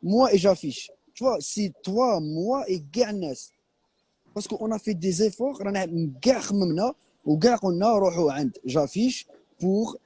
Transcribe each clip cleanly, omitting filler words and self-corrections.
moi et j'affiche. Tu vois, c'est toi, moi et Garnes. Parce qu'on a fait des efforts, on a خممنا وكاع قلنا روحوا عند j'affiche pour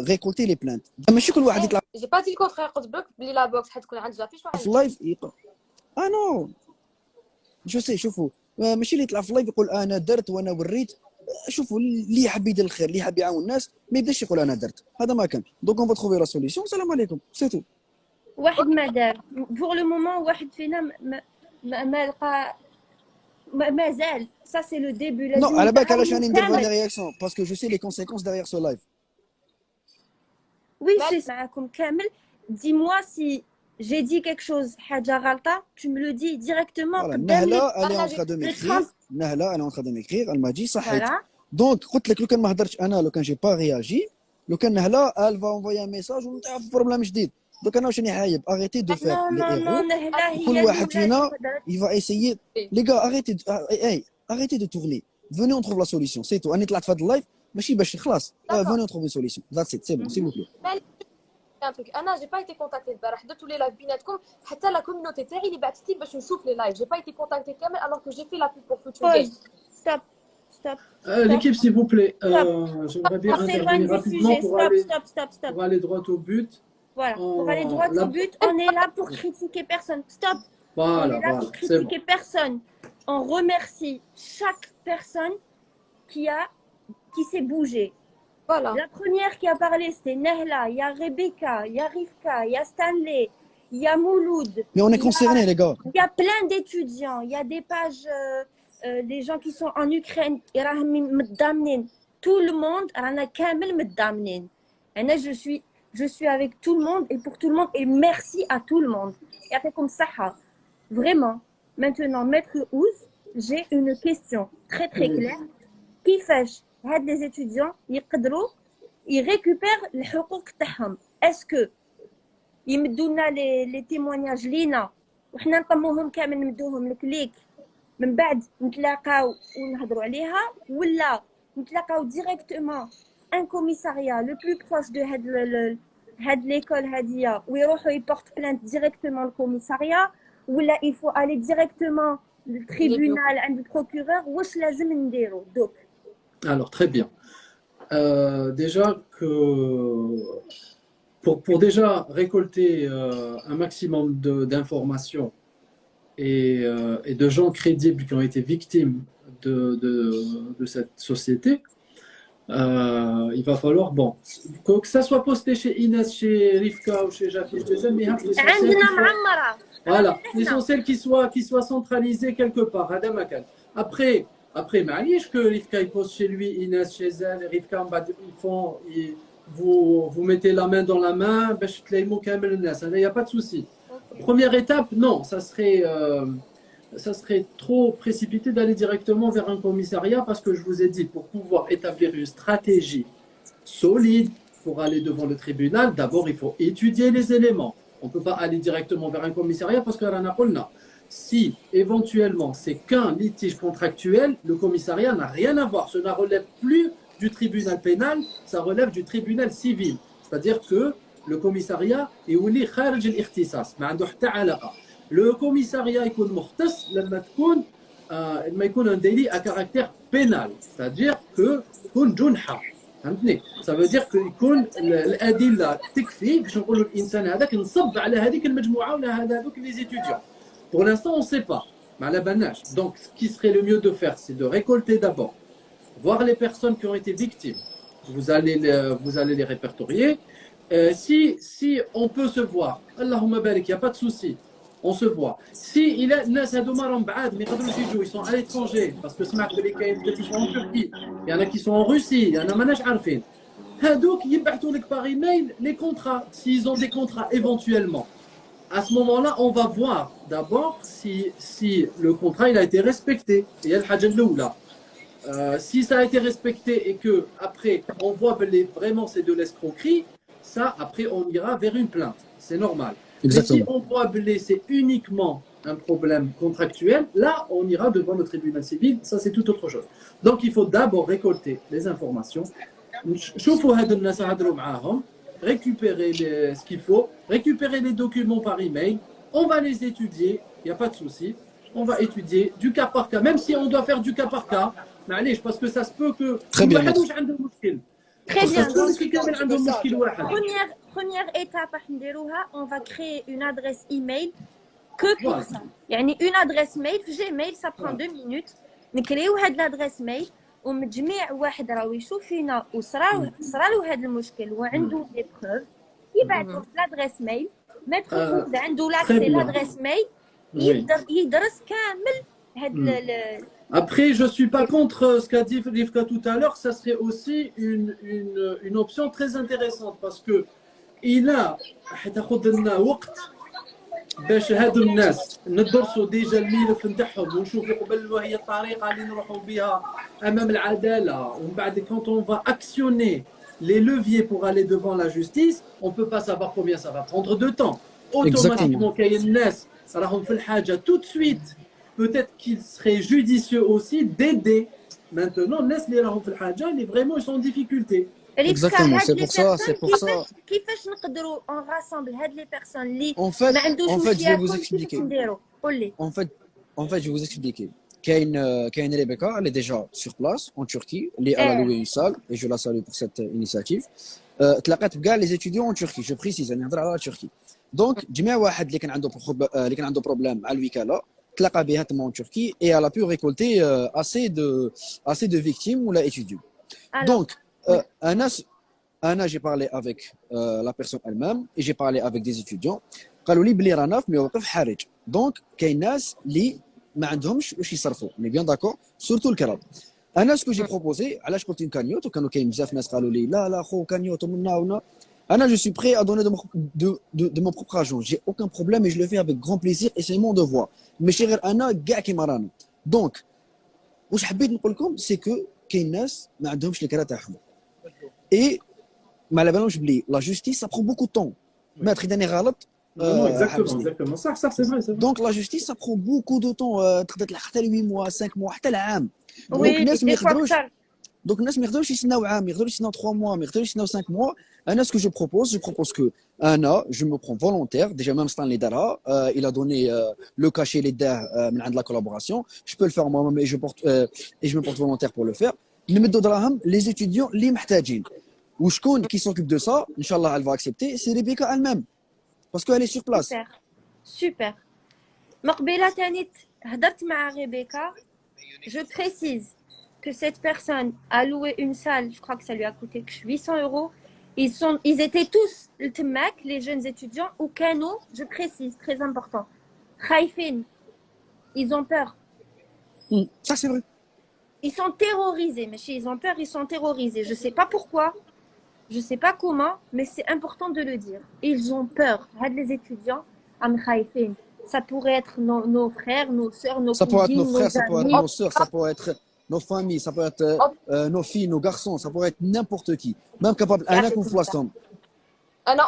récolter les plaintes. ماشي كل واحد يطلع J'ai pas dit le contraire, قلت لك بلي لا بوكس حتكون عند جافيش في وعندي. اللايف يقول نو جو سي شوفوا ماشي اللي يطلع في اللايف يقول انا درت وانا وريت. شوفوا اللي يحب يدير الخير اللي يحب يعاون الناس ما يبداش يقول انا درت هذا ما كان دونك اون فا تروفي لا سوليسيون السلام عليكم سي تو. واحد ما دار بوغ لو مومون واحد فينا ما لقى مازال ça c'est le début. Non, على بالك علاش راني ندير هاد رياكسيون باسكو جو سي لي كونسيكونس ديغيغ سو لايف. Oui, c'est معاكم كامل. Dis-moi si j'ai dit quelque chose حاجة غلطة, tu me le dis directement. نهلا elle est en train de m'écrire. نهلا elle est en train de m'écrire, elle m'a dit صحيت. دونك قلت لك لو كان ما هضرتش انا لو كان جي با رياجي لو كان نهلا elle va envoyer un message ونتعرف في بروبليم جديد. دونك انا واش راني حايب arrêtez de faire les héros. كل واحد فينا il va essayer les gars arrêtez de tourner. Venez on trouve la solution c'est tout. انا طلعت في هذا اللايف ماشي باش خلاص. Venez on trouve une solution. That's it, c'est bon s'il vous plaît. un truc انا j'ai pas été contacté البارح درتو لي لايف بيناتكم حتى لا كوميونيتي تاعي اللي بعثتي باش نشوف لي لايف j'ai pas été contacté كامل alors que j'ai fait la pub pour Future Game. Stop. L'équipe, s'il vous plaît, j'aimerais bien intervenir rapidement pour aller droit au but. Voilà, pour aller droit au but, on est là pour critiquer personne. Stop. Voilà, on est là pour critiquer personne. On remercie chaque personne qui s'est bougée. Voilà. La première qui a parlé, c'était Nehla, il y a Rebecca, il y a Rivka, il y a Stanley, il y a Mouloud. Mais on est concernés, les gars. Il y a plein d'étudiants, il y a des pages, des gens qui sont en Ukraine, tout le monde, je suis avec tout le monde et pour tout le monde et merci à tout le monde. Et après comme ça, vraiment. Maintenant, Maître Ouz, j'ai une question très très claire. Qui fait les étudiants, ils récupèrent les حقوق تاعهم. Est-ce que يمدونا les témoignages لينا وحنا نطموهم كامل نمدوهم لك من بعد نتلاقاو ونهضروا عليها ولا نتلاقاو ديريكتومون ان كوميساريا لو بلو بروش دو هاد ليكول هاديه ويروحوا يبورت بلانت ديريكتومون الكوميساريا ولا il faut aller directement للتريبونال عند البروكورور واش لازم نديرو دوك. Alors très bien. Déjà que pour déjà récolter un maximum d'informations et de gens crédibles qui ont été victimes de cette société, il va falloir, bon, que ça soit posté chez Inès, chez Rivka ou chez Jafis, voilà, l'essentiel qu'il soit centralisé quelque part. Après, معليش que Rivka il pose chez lui, Inès chez elle, Rivka vous mettez la main dans la main, باش تلايمو كامل الناس. Il n'y a pas de souci. Première étape, non, ça serait trop précipité d'aller directement vers un commissariat parce que je vous ai dit, pour pouvoir établir une stratégie solide pour aller devant le tribunal, d'abord il faut étudier les éléments. On ne peut pas aller directement vers un commissariat parce que si éventuellement c'est qu'un litige contractuel, le commissariat n'a rien à voir. Cela ne relève plus du tribunal pénal, ça relève du tribunal civil. C'est-à-dire que le commissariat يولي خارج الاختصاص ما عنده حتى علاقه. Le commissariat يكون مختص لما يكون un délit à caractère pénal, c'est-à-dire que يكون جنحه. فهمتني؟ ça veut dire que يكون الادله تكفي باش نقولوا الانسان هذاك نصب على هذيك المجموعه ولا هذوك les étudiants. Pour l'instant, on ne sait pas. Donc, ce qui serait le mieux de faire, c'est de récolter d'abord, voir les personnes qui ont été victimes. Vous allez les répertorier. Si on peut se voir, Allahumma barik, il n'y a pas de souci, on se voit. Si il y a ils sont à l'étranger, parce que sont en Turquie, il y en a qui sont en Russie, il y en a manage arfin. Donc, ils يبعثوا par email les contrats, s'ils ont des contrats éventuellement. À ce moment-là, on va voir d'abord si le contrat il a été respecté. Et si ça a été respecté et que après on voit que vraiment c'est de l'escroquerie, ça après on ira vers une plainte. C'est normal. Exactement. Mais si on voit que c'est uniquement un problème contractuel, là on ira devant le tribunal civil. Ça c'est tout autre chose. Donc il faut d'abord récolter les informations. Récupérer ce qu'il faut, récupérer les documents par email, On va les étudier, il n'y a pas de souci. On va étudier du cas par cas, même si on doit faire du cas par cas. معليش parce que ça se peut que Très bien, كل واحد واش عنده مشكل. Très bien. Ça se peut que كامل عندهم مشكل واحد. Première étape راح نديروها, on va créer une adresse email que pour ça. يعني une adresse mail في Gmail, ça prend 2 minutes. نكريو هاد l'adresse mail ومن جميع واحد راهو يشوف فينا وصرالو هاد المشكل وعنده دي بروف يبعثوا في l'adresse mail. متر عنده لاكسي l'adresse mail يدرس كامل هاد Après, je ne suis pas contre ce qu'a dit Rivka tout à l'heure, ça serait aussi une option très intéressante parce que il a حتاخذ لنا وقت باش هادو الناس ندرسوا ديجا الملف نتاعهم ونشوفوا قبل وهي الطريقه اللي نروحوا بها امام العداله ومن بعد quand on va actionner les leviers pour aller devant la justice, on peut pas savoir combien ça va prendre de temps. Automatiquement كاين الناس راهم في الحاجه tout de suite. Peut-être qu'il serait judicieux aussi d'aider maintenant الناس اللي راهم في الحاجه اللي vraiment ils sont en difficulté. Exactement, c'est pour ça. كيفاش نقدروا on rassemble هاد لي بيرسون اللي En fait, je vais vous expliquer. قولي. En fait, je vais vous expliquer. كاين Rebecca, elle est déjà sur place en Turquie, elle a loué une salle et je la salue pour cette initiative. تلاقات بكاع les étudiants en Turquie, je précise, انا نهضر على Turquie. Donc جميع واحد اللي كان عنده بروبليم مع الوكاله تلاقى بها تما en Turquie et elle a pu récolter assez de victimes ou la étudiants. Donc j'ai parlé avec la personne elle-même et j'ai parlé avec des étudiants. قالوا لي بلي رانا في موقف حرج. Donc كاين ناس اللي ما عندهمش واش يصرفوا. On est bien d'accord, surtout الكراب. انا سكو جي بروبوزي علاش قلت كانيوت وكانوا كاين بزاف ناس قالوا لي لا خو كانيوت ومنا انا je suis prêt à donner de mon propre argent. J'ai aucun problème et je le fais avec grand plaisir et c'est mon devoir. ماشي غير انا كاع كيما رانا. Donc واش حبيت نقول لكم سي كو كاين ناس ما عندهمش الكرا تاعهم. Et ما على بالهمش بلي لا جوستيس ça prend beaucoup de temps. ماتر اذا راني غلط. Exactement. Ça, c'est vrai. Donc la justice ça prend beaucoup de temps. تقدر تلحق حتى 8 mois 5 mois حتى العام. Donc الناس ما يقدروش Donc الناس ما يقدروش يستناو عام، ما يقدروش يستناو 3 mois، ما يقدروش يستناو 5 mois. انا ce que je propose que je me prends volontaire déjà même Stan اللي دارها il a donné le cachet اللي داه من عند la collaboration. Je peux le faire moi-même et je me porte volontaire pour le faire. نمدوا دراهم les étudiants اللي محتاجين. وشكون qui s'occupe de ça Inch'Allah elle va accepter, c'est Rebecca elle-même parce qu'elle est sur place. Super. مقبلة تاني هدرت مع Rebecca. Je précise que cette personne a loué une salle, je crois que ça lui a coûté 800 €. Ils étaient tous le TMAC, les jeunes étudiants, ou Kano, je précise, très important. Khaïfin, ils ont peur. Ça c'est vrai. Ils sont terrorisés, mais ils ont peur, ils sont terrorisés. Je ne sais pas pourquoi, je ne sais pas comment, mais c'est important de le dire. Ils ont peur. Les étudiants, am Khaïfin. Ça pourrait être nos frères, nos sœurs, nos cousines, ça pourrait être nos frères, ça pourrait être nos sœurs, ça pourrait être nos familles, ça peut être nos filles, nos garçons, ça pourrait être n'importe qui. Même capable un qu'on flaston.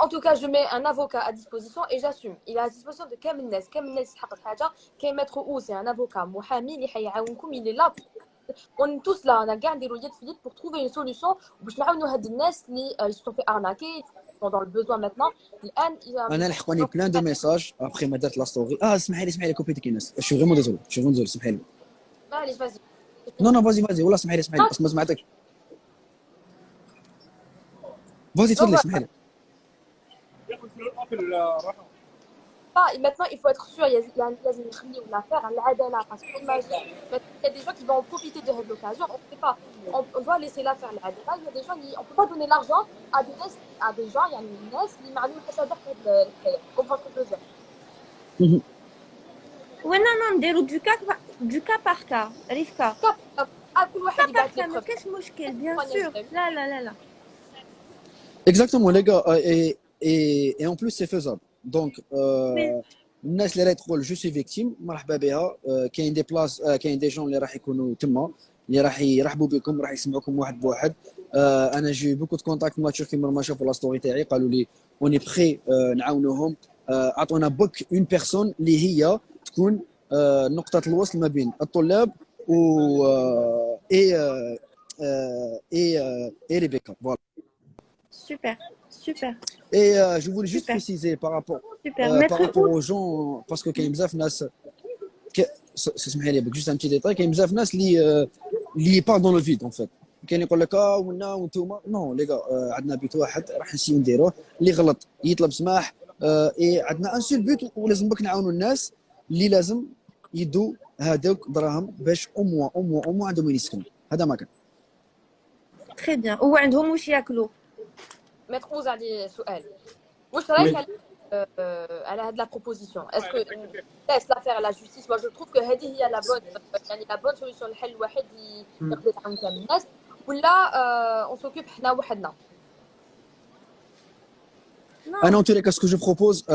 En tout cas, je mets un avocat à disposition et j'assume. Il est à disposition de كامل الناس يحقق حاجة. كاين ماتر او سي un avocat محامي اللي حيعاونكم il est là. On est tous là, on a gardé le يد pour trouver une solution باش نعاونوا هاد الناس اللي ils se sont fait arnaquer, ils sont dans le besoin maintenant. انا لحقوني plein de messages après ما درت لا ستوري. اسمحي لي كوبيتك الناس. Je suis vraiment désolé, اسمحي لي. معليش vas-y. Non, vas-y, والله اسمحي لي بس ما سمعتكش. Vas-y تفضلي اسمحي لي. Maintenant, il faut être sûr, il y a une affaire à l'adala parce qu'il y a des gens qui vont en profiter de cette occasion. On ne sait pas, on doit laisser là faire l'adala. Il y a des gens, on ne peut pas donner l'argent à des gens, il y a une naisse qui m'a dit que ça doit être le comprendre ce que je veux dire. Oui, non, du cas par cas, Rivka. كل واحد يبعث لي ما كاش مشكل bien sûr. لا. Exactement les gars et en plus c'est faisable. Donc الناس اللي راهي تقول جو سي فيكتيم مرحبا بها. كاين دي بلاص كاين دي جون اللي راح يكونوا تما اللي راح يرحبوا بكم راح يسمعوكم واحد بواحد. انا جي بوكو دو كونتاكت مع تركي لما شافوا لا ستوري تاعي قالوا لي اوني بخي نعاونوهم. عطونا بوك اون بيرسون اللي هي تكون نقطه الوصل ما بين الطلاب و et Rebecca. Voilà. Super. Super. Et je voulais juste Super. préciser par rapport Super. par Maître rapport aux Ous, gens, parce que كاين بزاف ناس اسمح لي juste un petit détail, كاين بزاف ناس اللي part dans le vide en fait. كاين يقول لك ونا وانتوما نو لي غا عندنا بيت واحد راح نسيو نديروه، اللي غلط يطلب سماح. اي عندنا ان سول بيت، ولازم بك نعاونوا الناس اللي لازم يدوا هذوك دراهم باش او موا عندهم وين يسكنوا. هذا ما كان. très bien. وعندهم واش ياكلوا. Maître Ouz عندي سؤال. واش Oui. رايك على هاد لا بروبوزيسيون؟ اسكو laisse la faire à la justice؟ moi je trouve que هذه هي لا بون، يعني لا بون سوليسيون، الحل الوحيد اللي يقدر يتعاون كامل الناس، ولا اون سوكوب حنا وحدنا؟ انا en tous les cas ce que je propose,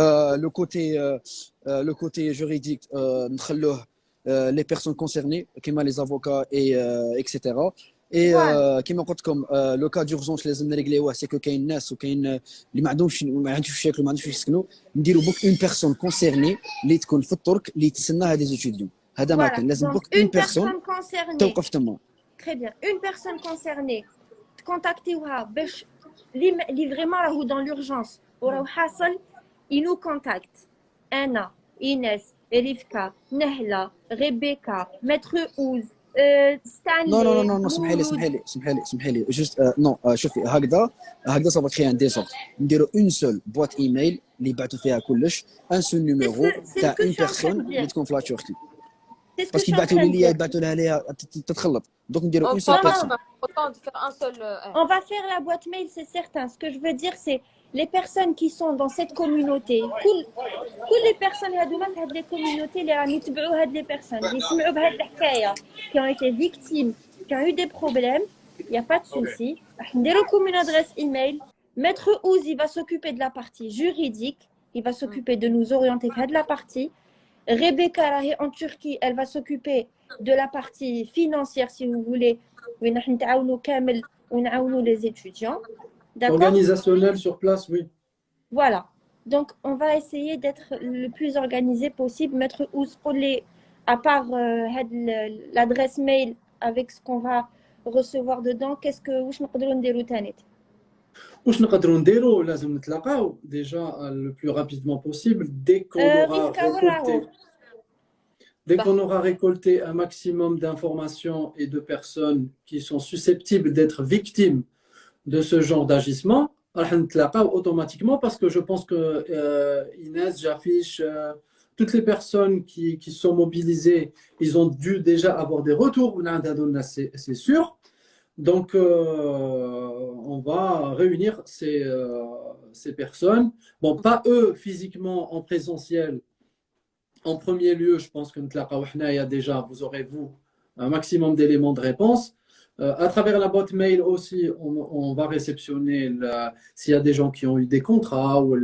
le côté juridique, نخلوه les personnes concernées كيما les avocats et etc. et كيما قلت لكم لو كا دورجونس لازم نريغليوه، سي كو كاين ناس وكاين اللي ما عندهمش ياكلوا، ما عندهمش يسكنوا، نديروا بوك اون بيرسون كونسيرني اللي تكون في الترك اللي تسنى هاد لي زيتيديون. هذا ما كان، لازم بوك اون بيرسون توقف تما. Très bien. Une personne concernée, contactez-vous باش اللي vraiment راهو dans l'urgence وراهو حاصل، il nous contacte. Anna, Inès, Rivka, Nehla, Rebecca, Maître Ouz, Stanley. نو نو نو اسمحي لي جوست نو. شوفي هكذا صافا كري ان ديزوردر. نديروا اون سول بواط ايميل اللي يبعثوا فيها كلش، ان سول نيميرو تاع اون بيرسون اللي تكون في لا توركي، باسكو يبعثوا لها تتخلط. دونك نديروا اون سول بيرسون. On va faire la boîte mail, c'est certain. Ce que je veux dire, c'est les personnes qui sont dans cette communauté, toutes les personnes les communautés les personnes qui ont été victimes, qui ont eu des problèmes, il n'y a pas de souci. On a une adresse email. Maître Ouz, il va s'occuper de la partie juridique, il va s'occuper de nous orienter vers de la partie. Rebecca en Turquie, elle va s'occuper de la partie financière, si vous voulez. Les étudiants. Organisationnel sur place, oui. Voilà. Donc, on va essayer d'être le plus organisé possible. Maître Ouz, à part l'adresse mail avec ce qu'on va recevoir dedans, qu'est-ce que vous pouvez faire? واش نقدروا نديروا؟ لازم نتلاقاو déjà le plus rapidement possible dès qu'on aura récolté un maximum d'informations et de personnes qui sont susceptibles d'être victimes de ce genre d'agissement. راح نتلاقاو automatiquement, parce que je pense que Inès, j'affiche toutes les personnes qui sont mobilisées, ils ont dû déjà avoir des retours, c'est sûr. Donc, on va réunir ces personnes. Bon, pas eux physiquement en présentiel. En premier lieu, je pense que déjà, vous aurez, vous, un maximum d'éléments de réponse. À travers la boîte mail aussi, on va réceptionner s'il y a des gens qui ont eu des contrats ou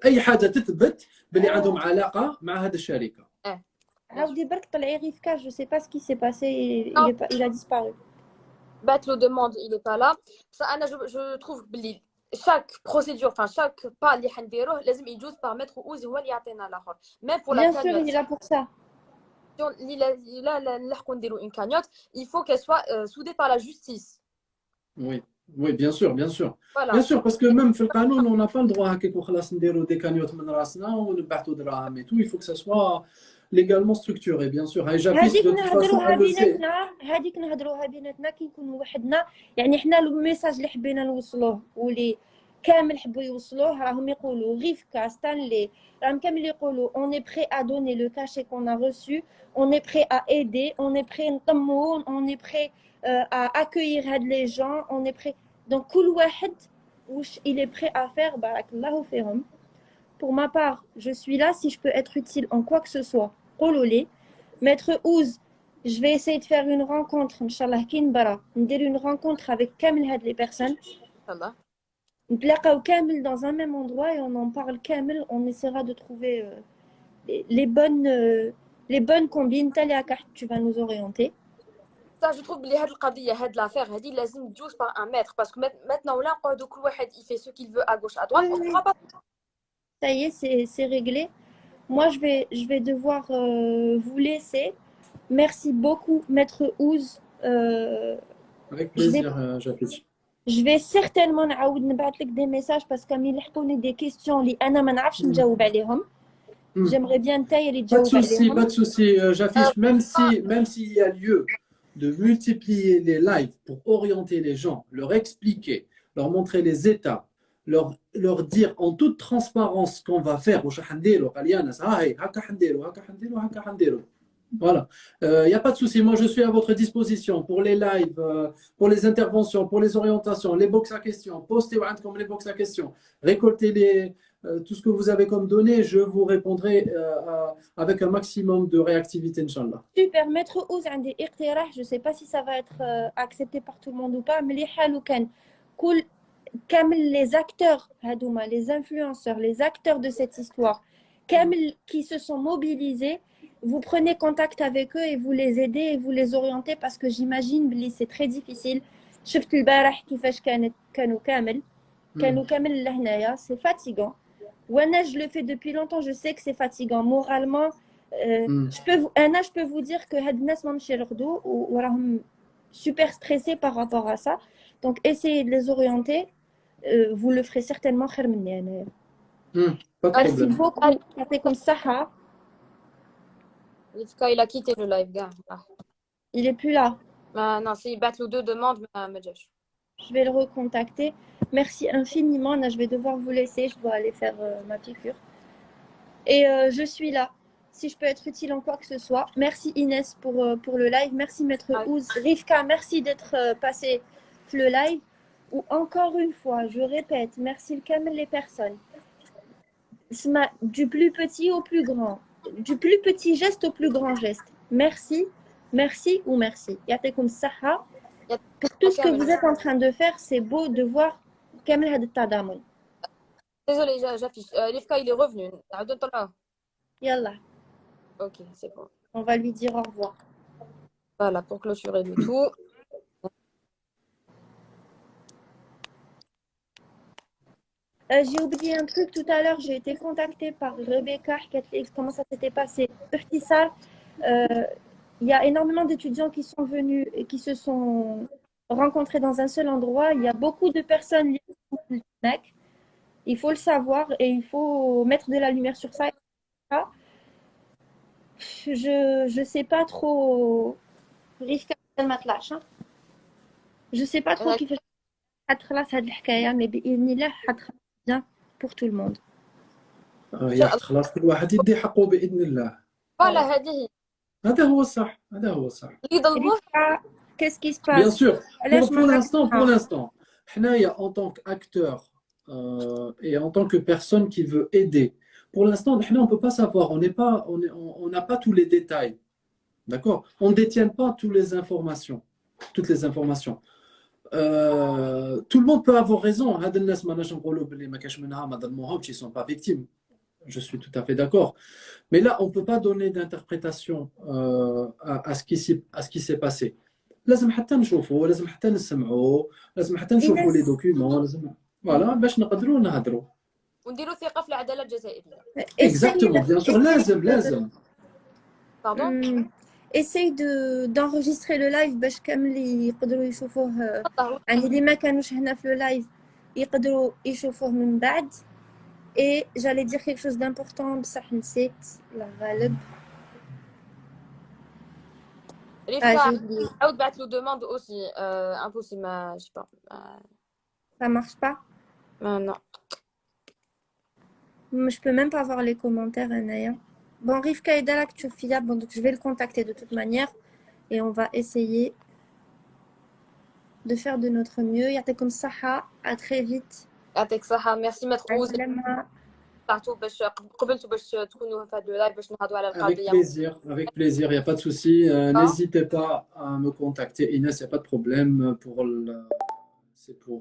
أي حاجة تثبت باللي عندهم علاقة مع هذه الشركة. Je ne sais pas ce qui s'est passé, il a disparu. Bat le demande, il n'est pas là. Ça, Anna, je trouve que chaque procédure, enfin chaque pas اللي حنديروه لازم يجوز par Maître Ouz هو اللي يعطينا الآخر. Même pour la cagnotte. Bien sûr, il est là pour ça. Une cagnotte, il faut qu'elle soit soudée par la justice. Oui, bien sûr. Voilà. Bien sûr, parce que même في القانون on n'a pas le droit هكاك وخلاص نديروا des cagnottes من راسنا ونبعثوا دراهم et tout. Il faut que ça soit légalement structuré, bien sûr. هذيك نهضروها بيناتنا كي نكونوا وحدنا، يعني حنا الميساج اللي حبينا نوصلوه واللي كامل حبوا يوصلوه راهم يقولوا ريفكا ستانلي راهم كامل يقولوا on est prêt à donner le cachet qu'on a reçu, on est prêt à aider, on est prêt نطمو, on est prêt à accueillir هاد les gens, on est prêt. Donc كل واحد واش il est prêt à faire بارك الله فيهم. Pour ma part, je suis là si je peux être utile en quoi que ce soit. Rololé. Maître Ouz, je vais essayer de faire une rencontre, Inch'Allah, une rencontre avec Kamel had les personnes. Kamel dans un même endroit et on en parle Kamel, on essaiera de trouver les bonnes combines. Tu vas nous orienter. Ça, je trouve que l'affaire, لازم تجوز par un maître, parce que maintenant là, كل واحد il fait ce qu'il veut à gauche à droite, on ne pourra pas. Ça y est, c'est réglé. Moi, je vais devoir vous laisser. Merci beaucoup, Maître Ouz. Avec plaisir, j'affiche. Je vais certainement نعاود نبعث لك des messages parce que ملي يحطوني des questions اللي أنا ما نعرفش نجاوب عليهم. J'aimerais bien نتايا اللي Pas de تجاوب souci, عليهم. pas de souci. J'affiche, même s'il y a lieu de multiplier les lives pour orienter les gens, leur expliquer, leur montrer les étapes, leur dire en toute transparence ce qu'on va faire. Voilà. Il n'y a pas de souci. Moi, je suis à votre disposition pour les lives, pour les interventions, pour les orientations, les box à questions. Postez comme les box à questions. Récoltez tout ce que vous avez comme données. Je vous répondrai avec un maximum de réactivité, Inch'Allah. Super, maître Ouz عندي اقتراح, je sais pas si ça va être accepté par tout le monde ou pas, مليحة لو كان كل كامل les acteurs هادوما, les influenceurs, les acteurs de cette histoire, كامل qui se sont mobilisés, vous prenez contact avec eux et vous les aidez et vous les orientez parce que j'imagine بلي c'est très difficile. شفت البارح كيفاش كانوا كامل لهنايا, c'est fatigant. وانا je le fais depuis longtemps, je sais que c'est fatigant moralement. Je peux vous dire que هاد الناس ما مش يرقدوا وراهم super stressés par rapport à ça. Donc essayez de les orienter, vous le ferez certainement خير مني أنايا. Pas de Merci problème. beaucoup. يعطيكم الصحة. Rivka, il a quitté le live, gars. Il est plus là. Non, s'il bat les deux demandes, mais Je vais le recontacter. Merci infiniment. Là, je vais devoir vous laisser. Je dois aller faire ma piqûre. Et je suis là. Si je peux être utile en quoi que ce soit. Merci Inès pour le live. Merci Maître Ouz. Rivka, merci d'être passé le live. Ou encore une fois, je répète, merci le Kamel les personnes. Du plus petit au plus grand. Du plus petit geste au plus grand geste. Merci, merci ou merci. Yatikoum Saha. Pour tout ce que vous êtes en train de faire, c'est beau de voir Kamel Had Tadamoun. Désolée, j'affiche. Rivka, il est revenu. Yallah. Ok, c'est bon. On va lui dire au revoir. Voilà, pour clôturer le tout. J'ai oublié un truc tout à l'heure. J'ai été contactée par Rebecca. Comment ça s'était passé? Il y a énormément d'étudiants qui sont venus et qui se sont rencontrés dans un seul endroit. Il y a beaucoup de personnes. Il faut le savoir et il faut mettre de la lumière sur ça. Je sais pas trop. Je sais pas trop qui fait mais bien pour tout le monde. خلاص كل واحد يدي حقه بإذن الله. Voilà, هذه. هذا هو الصح. هذا هو الصح. Qu'est-ce qui se passe? Bien sûr. Pour l'instant, حنايا en tant qu'acteur et en tant que personne qui veut aider. Pour l'instant, on ne peut pas savoir, on n'a pas tous les détails. D'accord? On ne détient pas toutes les informations. Tout le monde peut avoir raison. Ils ne sont pas victimes. Je suis tout à fait d'accord. Mais là, on ne peut pas donner d'interprétation à ce qui s'est passé. لازم حتى نشوفوا، لازم حتى نسمعوا، لازم حتى نشوفوا les documents، لازم فوالا باش نقدروا نهضروا. ونديروا ثقة في العدالة الجزائرية. Exactement, bien sûr, لازم. Pardon? Essaye d'enregistrer le live باش كامل يقدروا يشوفوه. يعني اللي ما كانوش هنا في le live يقدروا يشوفوه من بعد. Et j'allais dire quelque chose d'important بصح نسيت لا غالب. Rivka, عاود بعت له demande aussi. Impossible, je sais pas. Ça marche pas? Non. Je peux même pas voir les commentaires, Anaya. Bon, Rivka est là que tu fais, bon, donc je vais le contacter de toute manière et on va essayer de faire de notre mieux. Yatikoum Saha, à très vite. يعطيك الصحة. Merci Maître Ouz. Partout باش قبلتوا باش تكونوا في هذا اللايف باش نهضروا على القضية. Avec plaisir, il n'y a pas de souci. N'hésitez pas à me contacter, Inès, il n'y a pas de problème. C'est pour